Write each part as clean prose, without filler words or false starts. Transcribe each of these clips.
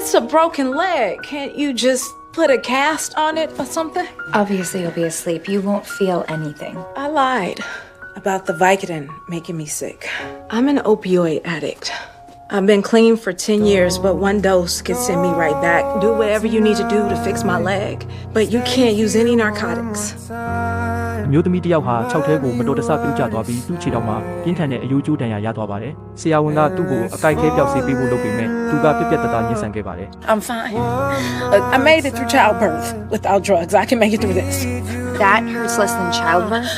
it's a broken leg. Can't you just put a cast on it or something? Obviously, you'll be asleep. You won't feel anything. I lied about the Vicodin making me sick. I'm an opioid addict. I've been clean for 10 years, but one dose could send me right back. Do whatever you need to do to fix my leg. But you can't use any narcotics. မျိုးသမီးတယောက်ဟာ6ထဲကိုမတော်တဆပြုတ်ကျသွားပြီးသူ့ခြေထောက်မှာပြင်းထန်တဲ့အယိုးကျိုးဒဏ်ရာရသွားပါတယ်။ဆရာဝန်ကသူ့ကိုအကိုက်ခဲပြောက်စေပေးဖို့လုပ်ပေမဲ့သူကပြက်ပြက်တသားညှဉ်းဆန်ခဲ့ပါတယ် I'm fine. I made it through childbirth without drugs. I can make it through this. That hurts less than childbirth?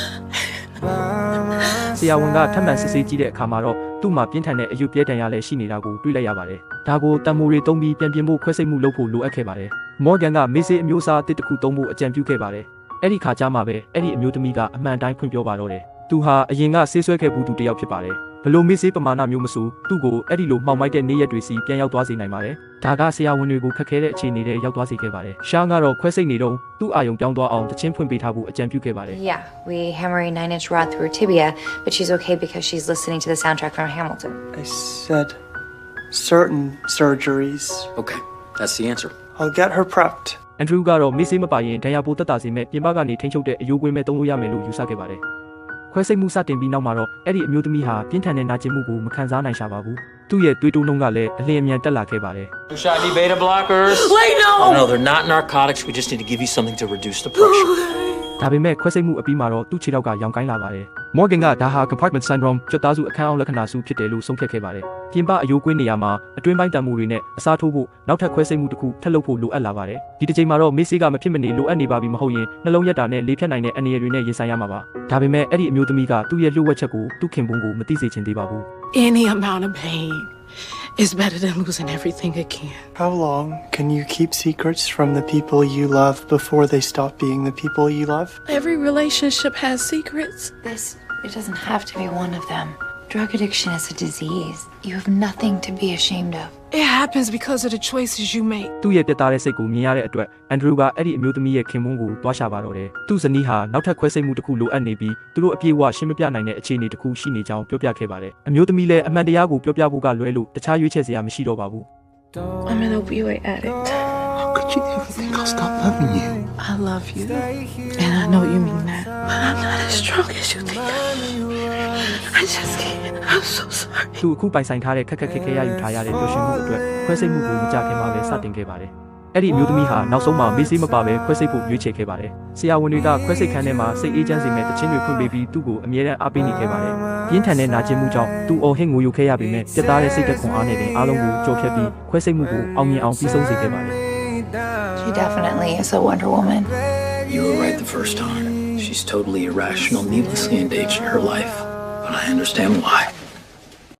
ဆရာဝန်ကထပ်မံစစ်ဆေးကြည့်တဲ့အခါမှာတော့သူ့မှာပြင်းထန်တဲ့အယိုးပြဲဒဏ်ရာလည်းရှိနေတာကိုတွေ့လိုက်ရပါတယ်။ဒါကိုတံမိုးတွေသုံးပြီးပြန်ပြင်ဖို့ခွဲစိတ်မှုလုပ်ဖို့လိုအပ်ခဲ့ပါတယ်။မော်ဂန်ကမေးစေးအမျိုးအစားအသစ်တစ်ခုသုံးဖို့အကြံပြုခဲ့ပါတယ်။အဲ့ဒီခါကျမှပဲအဲ့ဒီအမျိုးသမီးကအမှန်တိုင်းဖွင့်ပြောပါတော့တယ်။သူဟာအရင်ကဆေးဆွဲခဲ့ဘူးသူတစ်ယောက်ဖြစ်ပါတယ်။ဘလို့မေးစေးပမာဏမျိုးမဆိုသူ့ကိုအဲ့ဒီလိုမှောင်မိုက်တဲ့နေ့ရက်တွေစီပြန်ရောက်သွားစေနိုင်ပါတယ်။ဒါကဆရာဝန်တွေကိုခက်ခဲတဲ့အခြေအနေတွေရောက်သွားစေခဲ့ပါတယ်။ရှားကတော့ခွဲစိတ်နေတော့သူ့အာယုံပြောင်းသွားအောင်တချင်းဖွင့်ပေးထားဖို့အကြံပြုခဲ့ပါတယ် Yeah, we hammer a 9-inch rod through her tibia, but she's okay because she's listening to the soundtrack from Hamilton. I said certain surgeries. Okay, that's the answer. I'll get her prepped. အန်ဒရူးကတော့မေးစေးမပါရင်ဒဏ်ရာပိုတက်တာစေမဲ့ပြင်ပကနေထိန်းချုပ်တဲ့အယိုးကွင်းမဲ့သုံးလို့ရမယ်လို့ယူဆခဲ့ပါတယ်ခွဲစိတ်မှုစတင်ပြီးနောက်မှာတော့အဲ့ဒီအမျိုးသမီးဟာပြင်းထန်တဲ့နာကျင်မှုကိုမခံစားနိုင်ရှာပါဘူးသူ့ရဲ့သွေးတိုးနှုန်းကလည်းအလျင်အမြန်တက်လာခဲ့ပါတယ် Shiny beta blockers. Wait, no! No, they're not narcotics. We just need to give you something to reduce the pressure. ဒါပေမဲ့ခွဲစိတ်မှုအပြီးမှာတော့သူ့ခြေထောက်ကရောင်ကိုင်းလာပါတယ်မော်ဂန်ကဒါဟာ compartment syndrome ကျွတ်သားစုအခန်းအောင်လက္ခဏာစုဖြစ်တယ်လို့ဆုံးဖြတ်ခဲ့ပါတယ်ပြင်ပအယိုးကွင်းနေရာမှာအတွင်းပိုင်းတံမိုးတွေနဲ့အစားထိုးဖို့နောက်ထပ်ခွဲစိတ်မှုတစ်ခုထပ်လုပ်ဖို့လိုအပ်လာပါတယ်ဒီတစ်ချိန်မှာတော့မေးစေးကမဖြစ်မနေလိုအပ်နေပါပြီမဟုတ်ရင်နှလုံးရက်တာနဲ့လေဖြတ်နိုင်တဲ့အန္တရာယ်တွေနဲ့ရင်ဆိုင်ရမှာပါဒါပေမဲ့အဲ့ဒီအမျိုးသမီးကသူ့ရဲ့လျှို့ဝှက်ချက်ကိုသူ့ခင်ပွန်းကိုမသိစေချင်သေးပါဘူး Any amount of pain is better than losing everything again. How long can you keep secrets from the people you love before they stop being the people you love? Every relationship has secrets. It doesn't have to be one of them. Drug addiction is a disease. You have nothing to be ashamed of. It happens because of the choices you make. သူ့ရဲ့ပြတ်သားတဲ့စိတ်ကိုမြင်ရတဲ့အတွက်အန်ဒရူးကအဲ့ဒီအမျိုးသမီးရဲ့ခင်ပွန်းကိုတွားရှာပါတော့တယ်သူ့ဇနီးဟာနောက်ထပ်ခွဲစိတ်မှုတစ်ခုလိုအပ်နေပြီးသူတို့အပြည့်အဝရှင်းမပြနိုင်တဲ့အခြေအနေတစ်ခုရှိနေကြောင်းပြောပြခဲ့ပါတယ်အမျိုးသမီးလည်းအမှန်တရားကိုပြောပြဖို့ကလွဲလို့တခြားရွေးချယ်စရာမရှိတော့ပါဘူး I'm an opioid addict. How could you ever think I'll stop loving you? I love you. And I know you mean that. But I'm not as strong as you think. I just can't. I'm so sorry. သူအခုပိုင်ဆိုင်ထားတဲ့ခက်ခက်ခဲခဲရယူထားရတဲ့ပျော်ရွှင်မှုအတွက်ခွဲစိတ်မှုကိုမကြခင်မှာပဲစတင်ခဲ့ပါတယ်အဲ့ဒီအမျိုးသမီးဟာနောက်ဆုံးမှာမေးစေးမပါပဲခွဲစိတ်ဖို့ရွေးချယ်ခဲ့ပါတယ်ဆရာဝန်တွေကခွဲစိတ်ခန်းထဲမှာစိတ်အေးချမ်းစေမဲ့တခြင်းတွေဖွင့်ပေးပြီးသူ့ကိုအမြဲတမ်းအားပေးနေခဲ့ပါတယ်ပြင်းထန်တဲ့နာကျင်မှုကြောင့်သူအော်ဟစ်ငိုယိုခဲ့ရပေမဲ့ပြတ်သားတဲ့စိတ်သက်ခွန်အားနဲ့တင်အားလုံးကိုကြော်ဖြတ်ပြီးခွဲစိတ်မှုကိုအောင်မြင်အောင်ပြီးဆုံးစေခဲ့ပါတယ် She definitely is a Wonder Woman. You were right the first time. She's totally irrational, needlessly endangering her life. But I understand why.